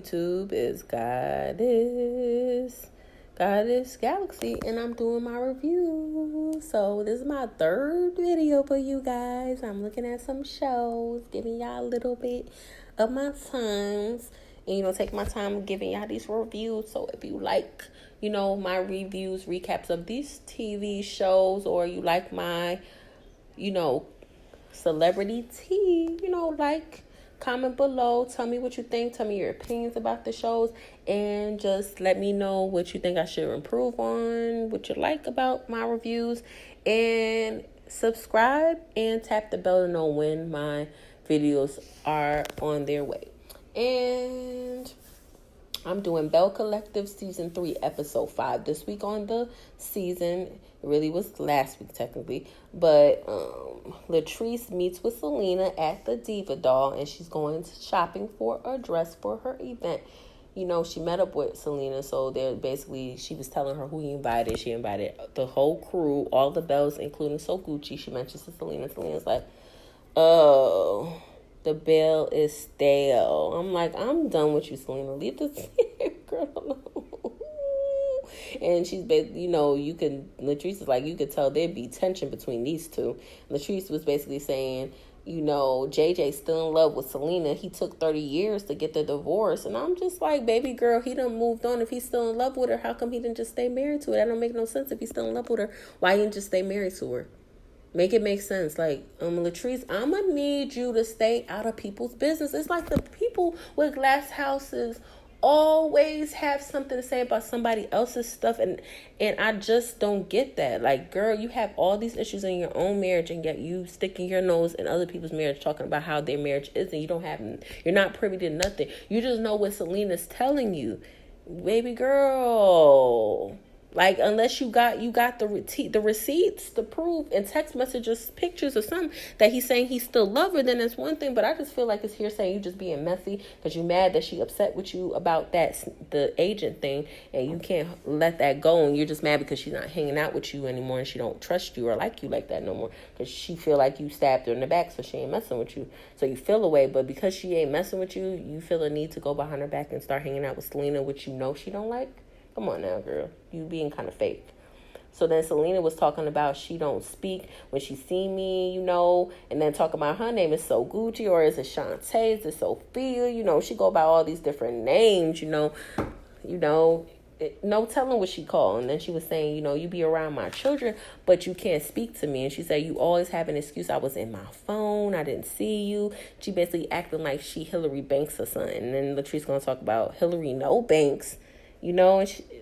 YouTube? It's Goddess Galaxy, and I'm doing my review. So this is my third video for you guys. I'm looking at some shows, giving y'all a little bit of my times, and take my time giving y'all these reviews. So if you like, my reviews, recaps of these TV shows, or you like my, celebrity tea, comment below. Tell me what you think. Tell me your opinions about the shows, and just let me know what you think I should improve on, what you like about my reviews, and subscribe and tap the bell to know when my videos are on their way. And I'm doing Belle Collective Season 3, Episode 5 this week on the season. It really was last week, technically. But Latrice meets with Selena at the Diva Doll, and she's going shopping for a dress for her event. She met up with Selena, so she was telling her who he invited. She invited the whole crew, all the Bells, including So Gucci. She mentions to Selena. Selena's like, oh, the bill is stale. I'm like, I'm done with you, Selena. Leave this girl alone. And she's basically, Latrice is like, you could tell there'd be tension between these two. Latrice was basically saying, JJ's still in love with Selena. He took 30 years to get the divorce. And I'm just like, baby girl, he done moved on. If he's still in love with her, how come he didn't just stay married to her? That don't make no sense. If he's still in love with her, why he didn't just stay married to her? Make it make sense. Like, Latrice, I'm going to need you to stay out of people's business. It's like the people with glass houses always have something to say about somebody else's stuff. And I just don't get that. Like, girl, you have all these issues in your own marriage, and yet you sticking your nose in other people's marriage, talking about how their marriage is, and you're not privy to nothing. You just know what Selena's telling you. Baby girl, like, unless you got the receipts to prove, and text messages, pictures, or something that he's saying he still love her, then that's one thing. But I just feel like it's hearsay. You just being messy because you mad that she upset with you about the agent thing, and you can't let that go, and you're just mad because she's not hanging out with you anymore, and she don't trust you or like you like that no more because she feel like you stabbed her in the back, so she ain't messing with you. So you feel away, but because she ain't messing with you, you feel a need to go behind her back and start hanging out with Selena, which she don't like. Come on now, girl. You being kind of fake. So then Selena was talking about she don't speak when she see me, and then talking about her name is So Gucci, or is it Shantae, is it Sophia? She go by all these different names, no telling what she called. And then she was saying, you be around my children, but you can't speak to me. And she said, you always have an excuse. I was in my phone. I didn't see you. She basically acting like she Hillary Banks or something. And then Latrice going to talk about Hillary no Banks. And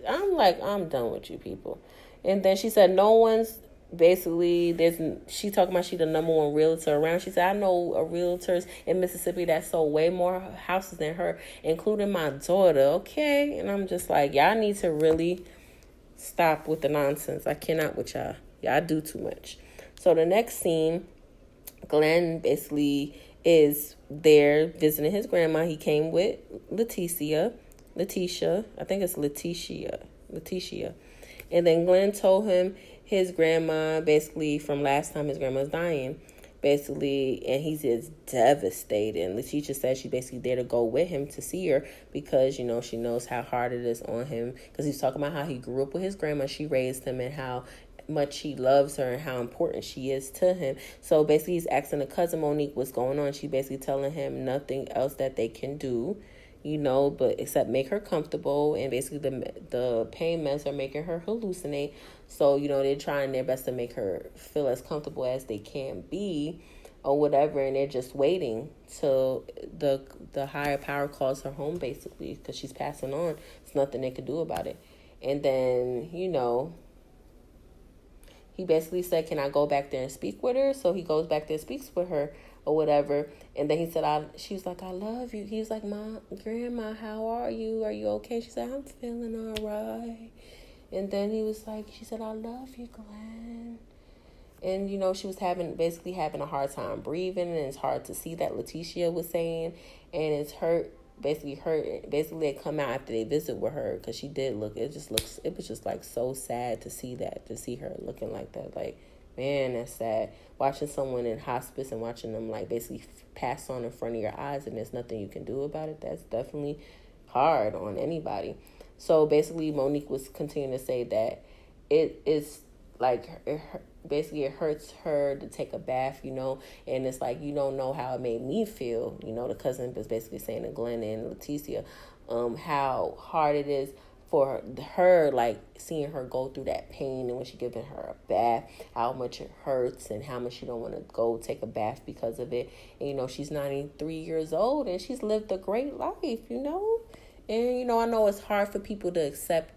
I'm like, I'm done with you people. And then she said, no one's she talking about she the number one realtor around. She said, I know realtors in Mississippi that sold way more houses than her, including my daughter. Okay. And I'm just like, y'all need to really stop with the nonsense. I cannot with y'all. Y'all do too much. So the next scene, Glenn basically is there visiting his grandma. He came with Leticia, I think it's Leticia. And then Glenn told him his grandma, basically from last time his grandma's dying, basically, and he's just devastated. And Leticia said she basically there to go with him to see her because, she knows how hard it is on him, because he's talking about how he grew up with his grandma, she raised him, and how much he loves her and how important she is to him. So basically he's asking the cousin Monique what's going on. She basically telling him nothing else that they can do, but except make her comfortable, and basically the pain meds are making her hallucinate. So, they're trying their best to make her feel as comfortable as they can be or whatever, and they're just waiting till the higher power calls her home, basically, because she's passing on. There's nothing they could do about it. And then, he basically said, can I go back there and speak with her? So he goes back there and speaks with her or whatever. And then he said, she was like, I love you. He was like, Grandma, how are you? Are you okay? She said, I'm feeling all right. And then she said, I love you, Glenn. And, she was basically having a hard time breathing. And it's hard to see that, Leticia was saying. And it's basically they come out after they visit with her, because she did it was just like so sad to see her looking like that. Like, man, that's sad. Watching someone in hospice and watching them like basically pass on in front of your eyes, and there's nothing you can do about it. That's definitely hard on anybody. So basically, Monique was continuing to say that it is like basically it hurts her to take a bath, and it's like, you don't know how it made me feel. The cousin was basically saying to Glenn and Leticia, how hard it is for her, like seeing her go through that pain, and when she giving her a bath, how much it hurts and how much she don't want to go take a bath because of it. And she's 93 years old and she's lived a great life, and I know it's hard for people to accept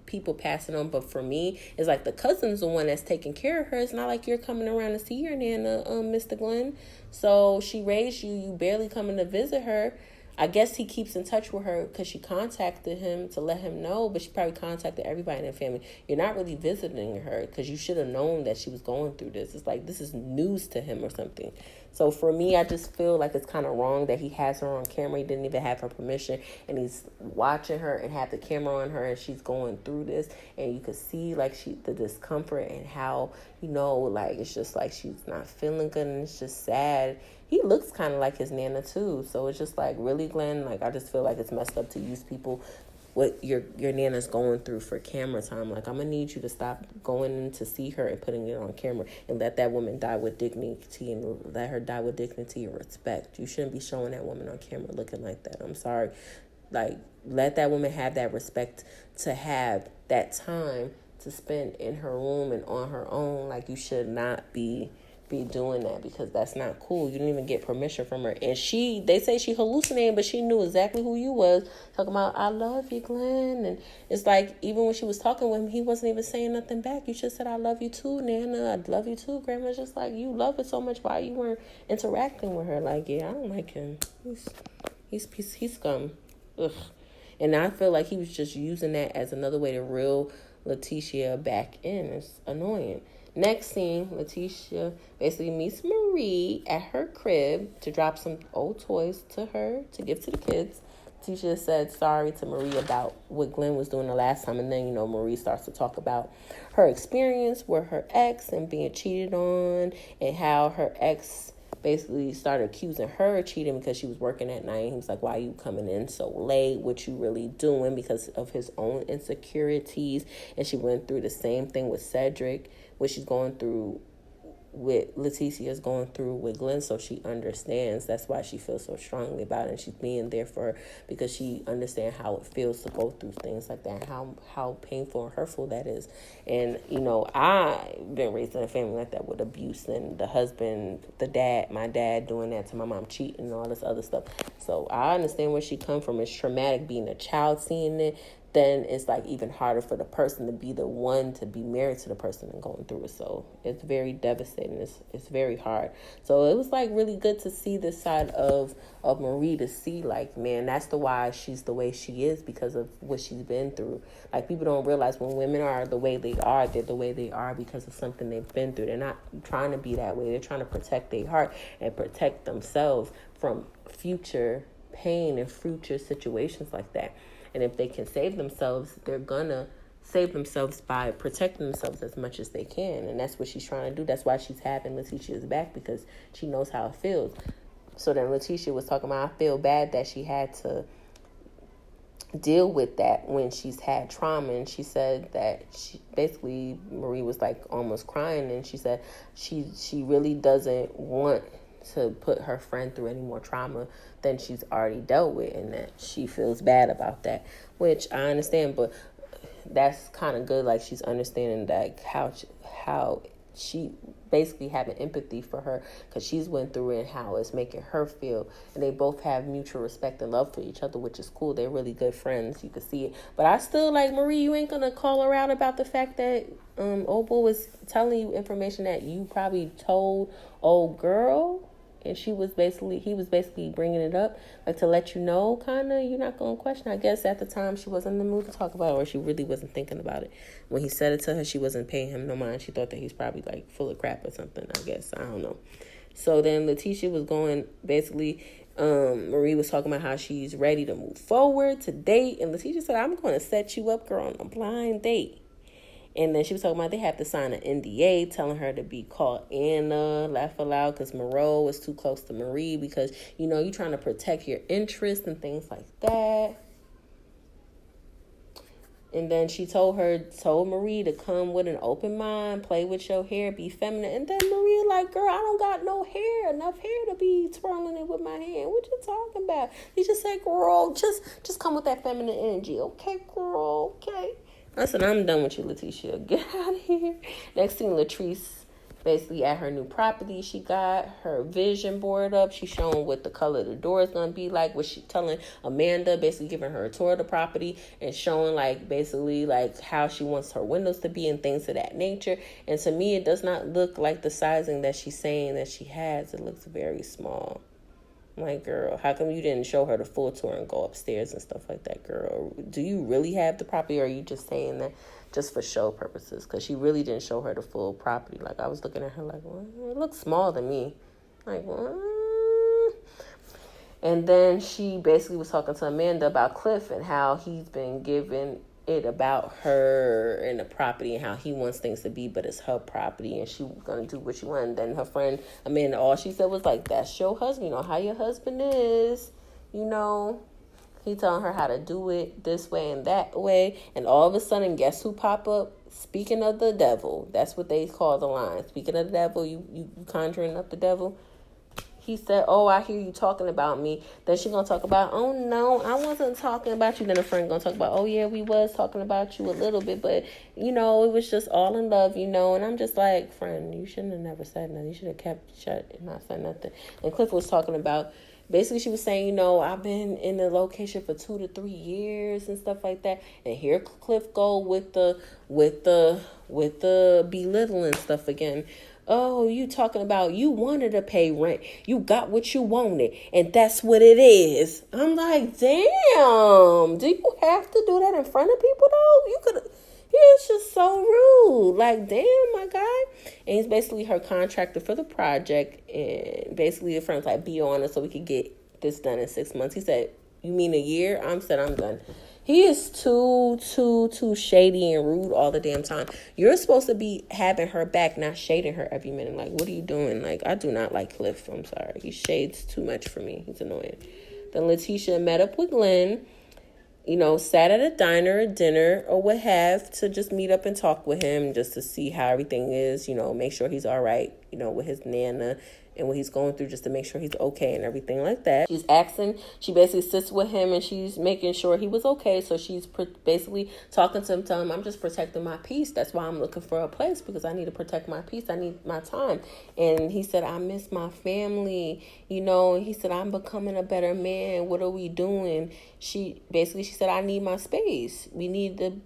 people passing on, but for me, it's like the cousin's the one that's taking care of her. It's not like you're coming around to see your Nana, Mr. Glenn. So she raised you, you barely coming to visit her. I guess he keeps in touch with her because she contacted him to let him know, but she probably contacted everybody in the family. You're not really visiting her because you should have known that she was going through this. It's like this is news to him or something. So for me, I just feel like it's kind of wrong that he has her on camera. He didn't even have her permission, and he's watching her and have the camera on her, and she's going through this, and you could see like the discomfort and how, like it's just like she's not feeling good, and it's just sad. He looks kind of like his Nana too, so it's just like, really, Glenn? Like, I just feel like it's messed up to use people what your Nana's going through for camera time. Like, I'm gonna need you to stop going in to see her and putting it on camera, and let that woman die with dignity, and let her die with dignity and respect. You shouldn't be showing that woman on camera looking like that. I'm sorry. Like, let that woman have that respect to have that time to spend in her room and on her own. Like, you should not be doing that, because that's not cool. You didn't even get permission from her, and they say she hallucinated, but she knew exactly who you was, talking about, I love you, Glenn. And it's like, even when she was talking with him, he wasn't even saying nothing back. You just said, I love you too, Nana, I love you too. Grandma's just like, you love it so much, why you weren't interacting with her? Like, yeah, I don't like him. He's scum. Ugh. And I feel like he was just using that as another way to reel Leticia back in. It's annoying. Next scene, Leticia basically meets Marie at her crib to drop some old toys to her to give to the kids. Leticia said sorry to Marie about what Glenn was doing the last time. And then, Marie starts to talk about her experience with her ex and being cheated on, and how her ex basically started accusing her of cheating because she was working at night. He was like, why are you coming in so late? What you really doing? Because of his own insecurities. And she went through the same thing with Cedric, what she's going through with Leticia's going through with Glenn, so she understands. That's why she feels so strongly about it, and she's being there for her because she understands how it feels to go through things like that, how painful and hurtful that is. And I've been raised in a family like that with abuse, and the husband, my dad doing that to my mom, cheating and all this other stuff. So I understand where she come from. It's traumatic being a child seeing it. Then it's like even harder for the person to be the one to be married to the person and going through it. So it's very devastating. It's very hard. So it was like really good to see this side of Marie, to see like, man, that's why she's the way she is, because of what she's been through. Like, people don't realize when women are the way they are, they're the way they are because of something they've been through. They're not trying to be that way. They're trying to protect their heart and protect themselves from future pain and future situations like that. And if they can save themselves, they're gonna save themselves by protecting themselves as much as they can. And that's what she's trying to do. That's why she's having Leticia's back, because she knows how it feels. So then Leticia was talking about, I feel bad that she had to deal with that when she's had trauma. And she said that Marie was like almost crying, and she said she really doesn't want to put her friend through any more trauma than she's already dealt with, and that she feels bad about that, which I understand. But that's kind of good, like she's understanding that how she basically having empathy for her, because she's went through it and how it's making her feel. And they both have mutual respect and love for each other, which is cool. They're really good friends. You can see it. But I still, like, Marie, you ain't gonna call her out about the fact that Opal was telling you information that you probably told old girl, and he was basically bringing it up, like, to let you know, kind of, you're not going to question. I guess at the time she wasn't in the mood to talk about it, or she really wasn't thinking about it. When he said it to her, she wasn't paying him no mind. She thought that he's probably, like, full of crap or something, I guess. I don't know. So then Leticia was going, basically, Marie was talking about how she's ready to move forward, to date. And Leticia said, I'm going to set you up, girl, on a blind date. And then she was talking about they have to sign an NDA telling her to be called Anna, laugh aloud, because Moreau was too close to Marie because, you're trying to protect your interests and things like that. And then she told Marie to come with an open mind, play with your hair, be feminine. And then Marie like, girl, I don't got no hair, enough hair to be twirling it with my hand. What you talking about? He just said, girl, just come with that feminine energy. Okay, girl, okay. I said, I'm done with you, Leticia. Get out of here. Next thing, Latrice basically at her new property. She got her vision board up. She's showing what the color of the door is going to be like. What she telling Amanda, basically giving her a tour of the property and showing basically how she wants her windows to be and things of that nature. And to me, it does not look like the sizing that she's saying that she has. It looks very small. I'm like, girl, how come you didn't show her the full tour and go upstairs and stuff like that, girl? Do you really have the property, or are you just saying that just for show purposes? Because she really didn't show her the full property. I was looking at her like, well, it looks small to me. What? And then she basically was talking to Amanda about Cliff and how he's been giving it about her and the property and how he wants things to be, but it's her property and she's gonna do what she wants. And then her friend Amanda, all she said was that's your husband, how your husband is, he telling her how to do it this way and that way. And all of a sudden, guess who pop up? Speaking of the devil, that's what they call the line. Speaking of the devil, you conjuring up the devil. He said, oh, I hear you talking about me. Then she going to talk about, oh, no, I wasn't talking about you. Then a friend going to talk about, oh, yeah, we was talking about you a little bit. But, it was just all in love, And I'm just like, friend, you shouldn't have never said nothing. You should have kept shut and not said nothing. And Cliff was talking about, basically she was saying, I've been in the location for 2 to 3 years and stuff like that. And here Cliff go with the belittling stuff again. Oh, you talking about you wanted to pay rent. You got what you wanted. And that's what it is. I'm like, damn. Do you have to do that in front of people, though? You could. It's just so rude. Damn, my guy. And he's basically her contractor for the project. And basically the friend's like, be on it so we could get this done in 6 months. He said, you mean a year? I'm done. He is too shady and rude all the damn time. You're supposed to be having her back, not shading her every minute. What are you doing? I do not like Cliff. I'm sorry. He shades too much for me. He's annoying. Then Leticia met up with Glenn, sat at a dinner or what have to just meet up and talk with him just to see how everything is, make sure he's all right, with his Nana and what he's going through just to make sure he's okay and everything like that. She basically sits with him and she's making sure he was okay. So she's basically talking to him, telling him, I'm just protecting my peace. That's why I'm looking for a place because I need to protect my peace. I need my time. And he said, I miss my family, and he said, I'm becoming a better man. What are we doing? She said, I need my space. We need the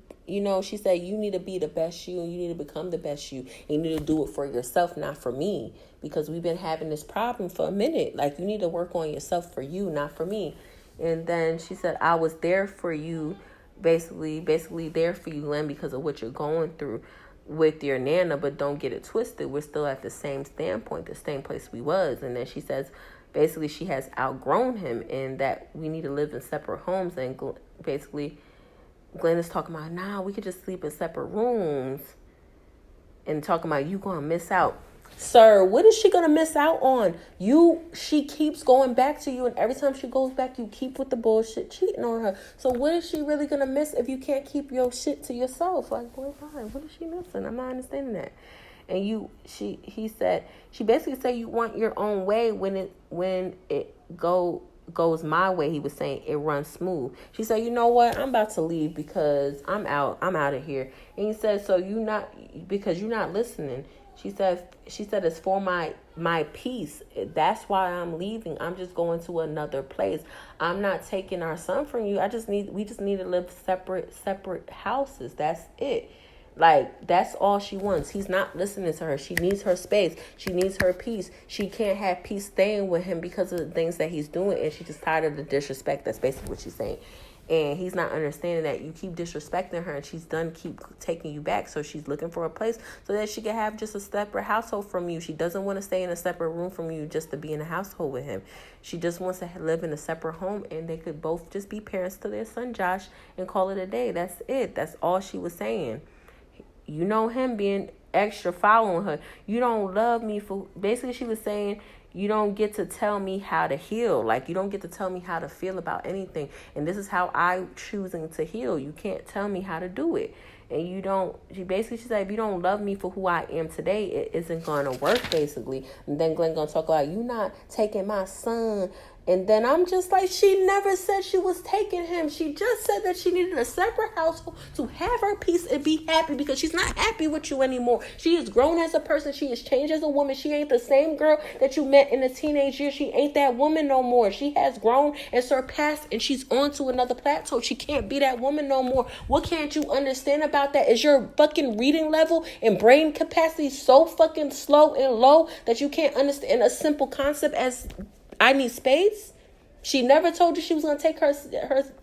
she said, you need to be the best you and you need to become the best you. And you need to do it for yourself, not for me. Because we've been having this problem for a minute. You need to work on yourself for you, not for me. And then she said, I was there for you, basically there for you, Glenn, because of what you're going through with your Nana. But don't get it twisted. We're still at the same standpoint, the same place we was. And then she says, basically, she has outgrown him and that we need to live in separate homes. And basically, Glenn is talking about, we could just sleep in separate rooms and talking about you going to miss out. Sir, what is she going to miss out on? She keeps going back to you, and every time she goes back, you keep with the bullshit cheating on her. So what is she really going to miss if you can't keep your shit to yourself? Boy, what is she missing? I'm not understanding that. And she basically said you want your own way when it goes my way. He was saying it runs smooth. She said, you know what? I'm about to leave because I'm out of here. And he said, because you're not listening. She said it's for my peace. That's why I'm leaving. I'm just going to another place. I'm not taking our son from you. We just need to live separate houses. That's it. That's all she wants. He's not listening to her. She needs her space. She needs her peace. She can't have peace staying with him because of the things that he's doing. And she's just tired of the disrespect. That's basically what she's saying. And he's not understanding that you keep disrespecting her and she's done keep taking you back. So she's looking for a place so that she can have just a separate household from you. She doesn't want to stay in a separate room from you just to be in a household with him. She just wants to live in a separate home and they could both just be parents to their son, Josh, and call it a day. That's it. That's all she was saying. you know him being extra following her. You don't love me for, basically she was saying, you don't get to tell me how to heal. Like, you don't get to tell me how to feel about anything. And this is how I'm choosing to heal. You can't tell me how to do it. And you don't, she said, if you don't love me for who I am today, it isn't going to work, basically. And then Glenn going to talk about, you not taking my son. And then I'm just like, she never said she was taking him. She just said that she needed a separate household to have her peace and be happy, because she's not happy with you anymore. She is grown as a person. She has changed as a woman. She ain't the same girl that you met in the teenage years. She ain't that woman no more. She has grown and surpassed, and she's on to another plateau. She can't be that woman no more. What can't you understand about that? Is your fucking reading level and brain capacity so fucking slow and low that you can't understand a simple concept as I need space? She never told you she was going to take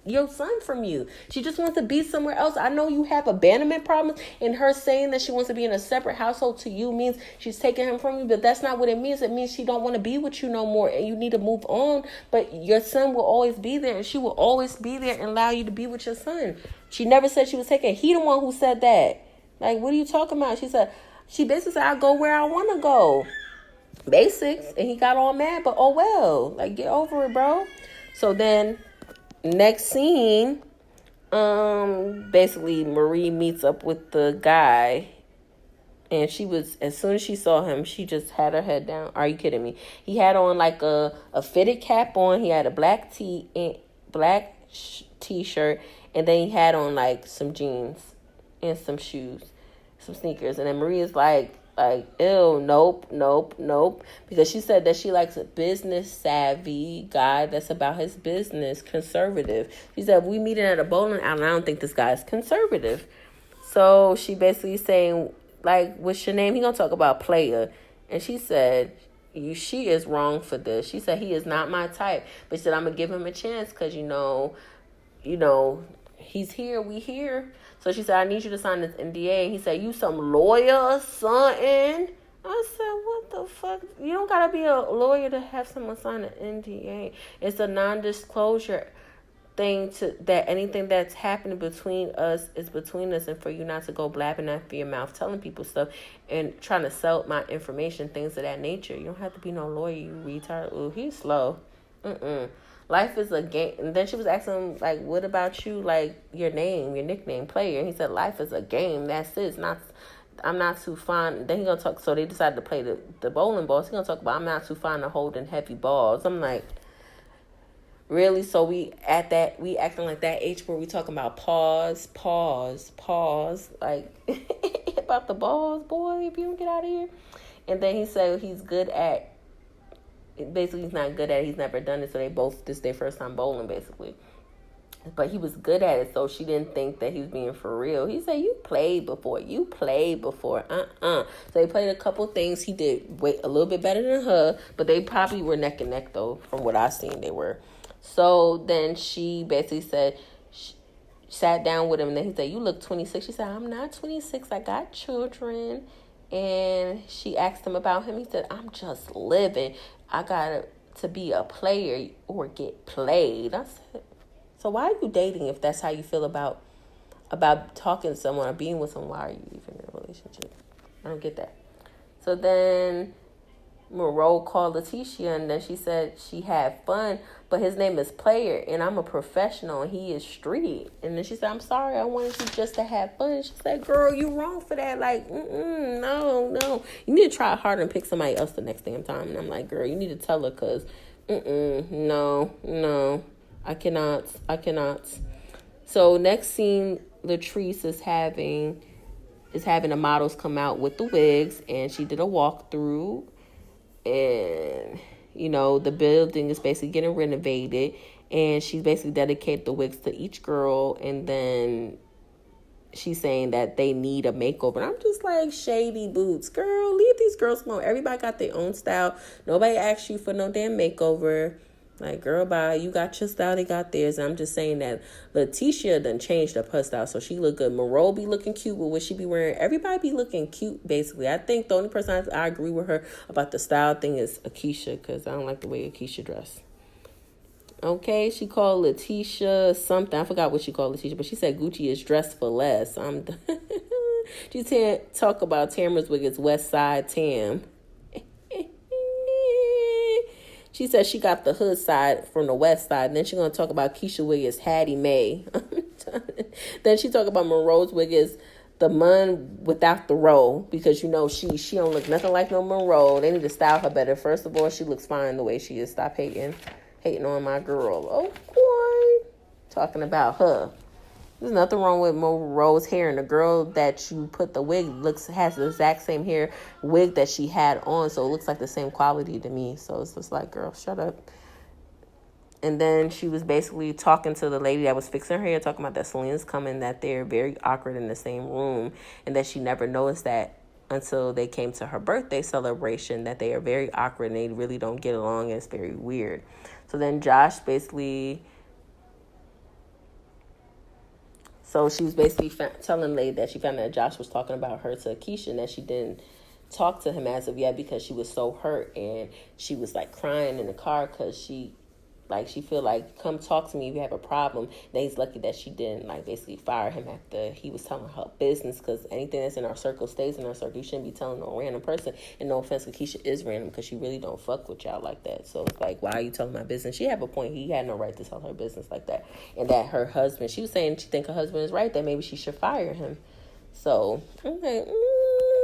your son from you. She just wants to be somewhere else. I know you have abandonment problems, and her saying that she wants to be in a separate household to you means she's taking him from you, but that's not what it means. It means she don't want to be with you no more, and you need to move on. But your son will always be there, and she will always be there and allow you to be with your son. She never said she was taking. He the one who said that. Like, what are you talking about? She basically said, I go where I want to go. Basics. And he got all mad, but oh well, like, get over it, bro. So then next scene, basically Marie meets up with the guy, and she was, as soon as she saw him, she just had her head down. Are you kidding me? He had on like a fitted cap on. He had a black t-shirt, and then he had on like some jeans and some shoes, some sneakers. And then Marie is like, ew, nope. Because she said that she likes a business savvy guy that's about his business, conservative. She said, if we meeting at a bowling alley, I don't think this guy is conservative. So she basically saying, like, what's your name? He gonna talk about player. And she said, she is wrong for this. She said, he is not my type. But she said, I'm gonna give him a chance because, you know, he's here, we here. So she said, I need you to sign this NDA. And he said, you some lawyer or something? I said, what the fuck? You don't got to be a lawyer to have someone sign an NDA. It's a non-disclosure thing that anything that's happening between us is between us, and for you not to go blabbing after your mouth, telling people stuff and trying to sell my information, things of that nature. You don't have to be no lawyer, you retard. Ooh, he's slow. Life is a game. And then she was asking him, like, what about you, like, your name, your nickname, player? And he said, life is a game. That's it. I'm not too fond. Then he gonna talk. So they decided to play the bowling balls. He gonna talk about, I'm not too fond of holding heavy balls. I'm like, really? So we acting like that age where we talking about pause, like about the balls, boy, if you don't get out of here. And then he said he's good at. Basically, he's not good at it. He's never done it. So this is their first time bowling, basically. But he was good at it, so she didn't think that he was being for real. He said, you played before. So they played a couple things. He did a little bit better than her, but they probably were neck and neck, though, from what I've seen they were. So then she basically said, sat down with him, and then he said, you look 26. She said, I'm not 26. I got children. And she asked him about him. He said, I'm just living. I got to be a player or get played. I said, so why are you dating if that's how you feel about talking to someone or being with someone? Why are you even in a relationship? I don't get that. So then Moreau called Leticia, and then she said she had fun, but his name is Player, and I'm a professional, and he is street. And then she said, I'm sorry, I wanted you just to have fun. She said, girl, you wrong for that. Like, no. You need to try harder and pick somebody else the next damn time. And I'm like, girl, you need to tell her, because, no, I cannot. So next scene, Latrice is having the models come out with the wigs, and she did a walkthrough. And, the building is basically getting renovated. And she's basically dedicated the wigs to each girl. And then she's saying that they need a makeover. And I'm just like, shady boots. Girl, leave these girls alone. Everybody got their own style. Nobody asked you for no damn makeover. Like, girl, bye. You got your style, they got theirs. And I'm just saying that Leticia done changed up her style, so she look good. Moreau be looking cute with what she be wearing. Everybody be looking cute, basically. I think the only person I agree with her about the style thing is Akeisha, because I don't like the way Akeisha dressed. Okay, she called Leticia something. I forgot what she called Leticia, but she said Gucci is dressed for less. I'm done. She talk about Tamara's wig is West Side Tam. She said she got the hood side from the west side. And then she's going to talk about Keisha wig is Hattie Mae. Then she talk about Monroe's wig is the mun without the roll. Because, you know, she don't look nothing like no Monroe. They need to style her better. First of all, she looks fine the way she is. Stop hating on my girl. Oh, boy. Talking about her. There's nothing wrong with Monroe's hair, and the girl that you put the wig has the exact same hair wig that she had on, so it looks like the same quality to me. So it's just like, girl, shut up. And then she was basically talking to the lady that was fixing her hair, talking about that Selena's coming, that they're very awkward in the same room, and that she never noticed that until they came to her birthday celebration, that they are very awkward and they really don't get along, and it's very weird. So then Josh basically... So she was basically telling the lady that she found that Josh was talking about her to Keisha, and that she didn't talk to him as of yet because she was so hurt, and she was like crying in the car because she feel like, come talk to me if you have a problem. Then he's lucky that she didn't like basically fire him after he was telling her business, because anything that's in our circle stays in our circle. You shouldn't be telling no random person. And no offense, because Keisha is random, because she really don't fuck with y'all like that. So it's like, why are you telling my business? She have a point. He had no right to tell her business like that. And that her husband, she was saying she think her husband is right, that maybe she should fire him. So I'm like,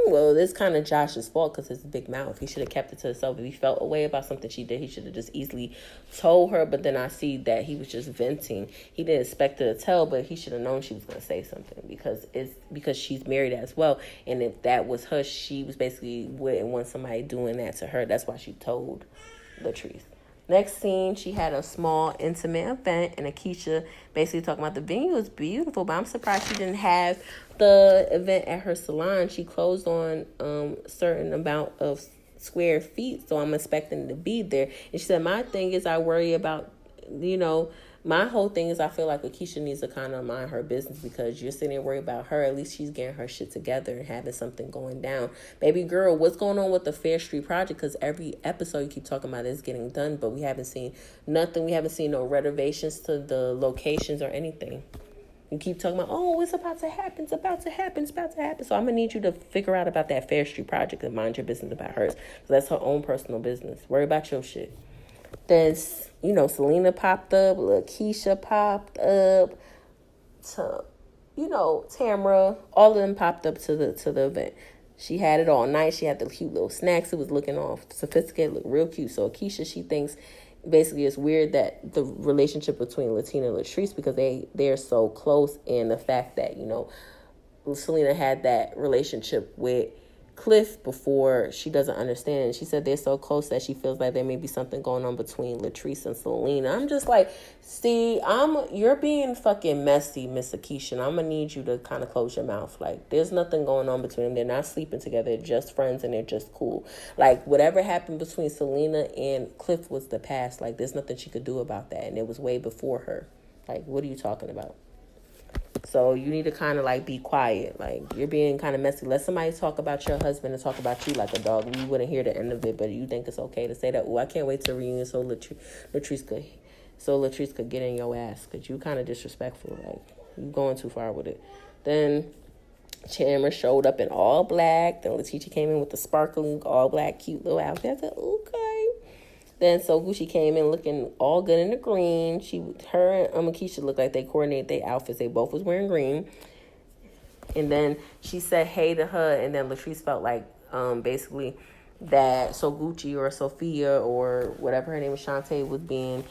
well, it's kind of Josh's fault because it's a big mouth. He should have kept it to himself. If he felt a way about something she did, he should have just easily told her. But then I see that he was just venting. He didn't expect her to tell, but he should have known she was going to say something, because she's married as well. And if that was her, she was basically wouldn't want somebody doing that to her. That's why she told Latrice. Next scene, she had a small, intimate event, and Akeisha basically talking about the venue was beautiful, but I'm surprised she didn't have the event at her salon. She closed on certain amount of square feet, so I'm expecting to be there. And she said, my thing is I worry about, my whole thing is I feel like Akeisha needs to kind of mind her business, because you're sitting there worried about her. At least she's getting her shit together and having something going down. Baby girl, what's going on with the Fair Street project? Because every episode you keep talking about is getting done, but we haven't seen nothing. We haven't seen no renovations to the locations or anything. You keep talking about, oh, it's about to happen. It's about to happen. It's about to happen. So I'm going to need you to figure out about that Fair Street project and mind your business about hers. Because that's her own personal business. Worry about your shit. Then, Selena popped up, Lakeisha popped up, Tamara, all of them popped up to the event. She had it all nice. She had the cute little snacks. It was looking all sophisticated, looked real cute. So Akeisha, she thinks basically it's weird that the relationship between Latina and Latrice, because they're so close, and the fact that, Selena had that relationship with Cliff before, she doesn't understand. She said they're so close that she feels like there may be something going on between Latrice and Selena. I'm just like, see, you're being fucking messy, Miss Akeisha. I'm gonna need you to kind of close your mouth. Like, there's nothing going on between them. They're not sleeping together. They're just friends, and they're just cool. Like, whatever happened between Selena and Cliff was the past. Like, there's nothing she could do about that, and it was way before her. Like, what are you talking about? So you need to kind of like be quiet. Like, you're being kind of messy. Let somebody talk about your husband and talk about you like a dog. We wouldn't hear the end of it, but you think it's okay to say that. Oh, I can't wait to reunion so Latrice could get in your ass, because you kind of disrespectful. Like, you going too far with it. Then Chandler showed up in all black. Then Leticia came in with the sparkling all black cute little outfit. I said, okay. Then So Gucci came in looking all good in the green. Her and Akeisha looked like they coordinated their outfits. They both was wearing green. And then she said hey to her, and then Latrice felt like basically that So Gucci or Sophia or whatever her name was, Shantae, was being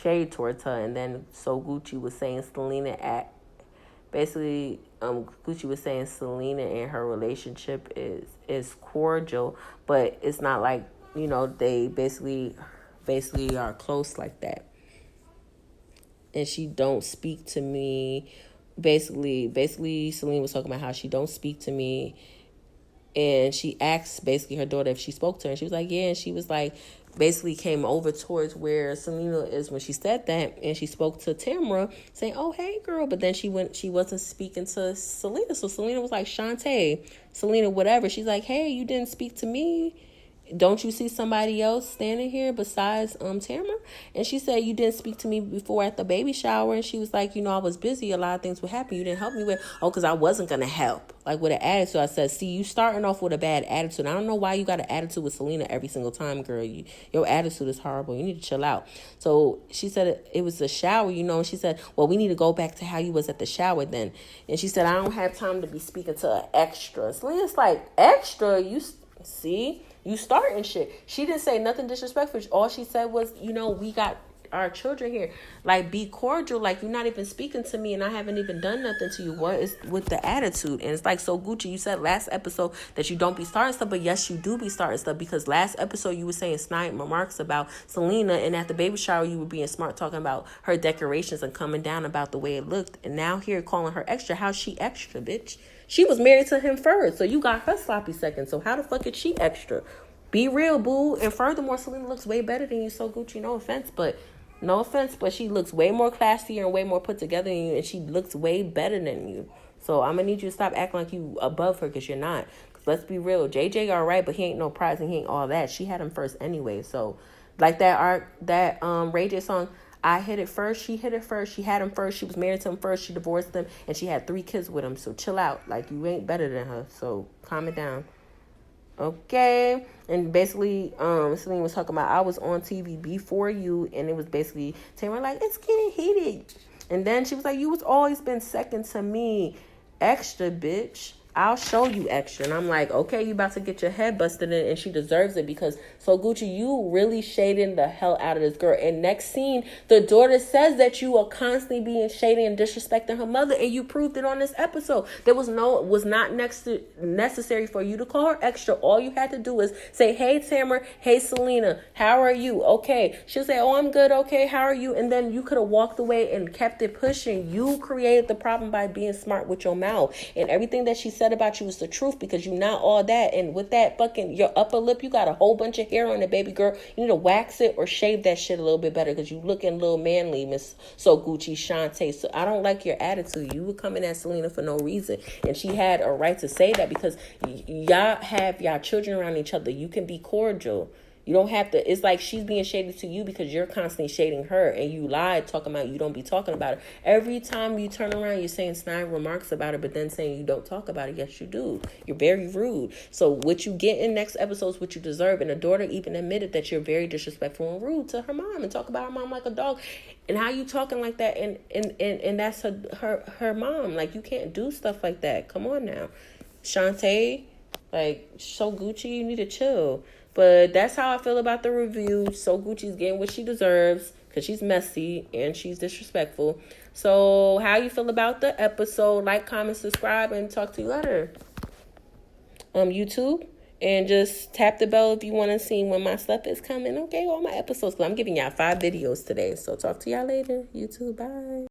shade towards her. And then So Gucci was saying Selena Gucci was saying Selena and her relationship is cordial, but it's not like, they basically are close like that. And she don't speak to me. Basically, Selena was talking about how she don't speak to me. And she asked basically her daughter if she spoke to her. And she was like, yeah. And she was like, basically came over towards where Selena is when she said that. And she spoke to Tamara saying, oh, hey, girl. But then she wasn't speaking to Selena. So Selena was like, Shantae, Selena, whatever. She's like, hey, you didn't speak to me. don't you see somebody else standing here besides Tamara? And she said, you didn't speak to me before at the baby shower. And she was like, I was busy. A lot of things would happen. You didn't help me with, because I wasn't going to help. Like with an attitude. I said, see, you starting off with a bad attitude. I don't know why you got an attitude with Selena every single time, girl. Your attitude is horrible. You need to chill out. So she said it was a shower, and she said, well, we need to go back to how you was at the shower then. And she said, I don't have time to be speaking to an extra. Selena's like, extra? You see? You starting shit. She didn't say nothing disrespectful. All she said was, we got our children here. Like, be cordial. Like, you're not even speaking to me and I haven't even done nothing to you. What is with the attitude? And it's like, so Gucci, you said last episode that you don't be starting stuff, but yes, you do be starting stuff, because last episode you were saying snide remarks about Selena, and at the baby shower you were being smart talking about her decorations and coming down about the way it looked. And now here calling her extra. How's she extra, bitch? She was married to him first, so you got her sloppy second. So how the fuck is she extra? Be real, boo. And furthermore, Selena looks way better than you, so Gucci, no offense, but she looks way more classier and way more put together than you, and she looks way better than you. So I'm gonna need you to stop acting like you above her, because you're not. Cause let's be real, JJ all right, but he ain't no prize and he ain't all that. She had him first anyway. So like that Ray J song, I hit it first, she hit it first, she had him first, she was married to him first, she divorced him, and she had 3 kids with him. So chill out. Like, you ain't better than her. So calm it down. Okay. And basically, Selena was talking about, I was on TV before you, and it was basically Tamara like, it's getting heated. And then she was like, you was always been second to me. Extra, bitch. I'll show you extra. And I'm like, okay, you about to get your head busted in, and she deserves it, because, so Gucci, you really shading the hell out of this girl. And next scene, the daughter says that you are constantly being shady and disrespecting her mother, and you proved it on this episode. There was not necessary for you to call her extra. All you had to do is say, hey, Tamara, hey, Selena, how are you? Okay. She'll say, oh, I'm good. Okay, how are you? And then you could have walked away and kept it pushing. You created the problem by being smart with your mouth. And everything that she said about you is the truth, because you're not all that. And with that fucking, your upper lip, you got a whole bunch of hair on it, baby girl. You need to wax it or shave that shit a little bit better, because you looking a little manly, Miss So Gucci Shantae. So I don't like your attitude. You were coming at Selena for no reason, and she had a right to say that, because y'all have y'all children around each other. You can be cordial. You don't have to. It's like she's being shady to you because you're constantly shading her, and you lied talking about you don't be talking about her. Every time you turn around, you're saying snide remarks about her, but then saying you don't talk about it. Yes, you do. You're very rude. So what you get in next episodes, what you deserve. And the daughter even admitted that you're very disrespectful and rude to her mom, and talk about her mom like a dog. And how you talking like that, and that's her mom. Like, you can't do stuff like that. Come on now. Shantae, like, So Gucci, you need to chill. But that's how I feel about the review. So Gucci's getting what she deserves, because she's messy and she's disrespectful. So how you feel about the episode? Like, comment, subscribe, and talk to you later. YouTube. And just tap the bell if you want to see when my stuff is coming. Okay, all my episodes. Because I'm giving y'all 5 videos today. So talk to y'all later. YouTube, bye.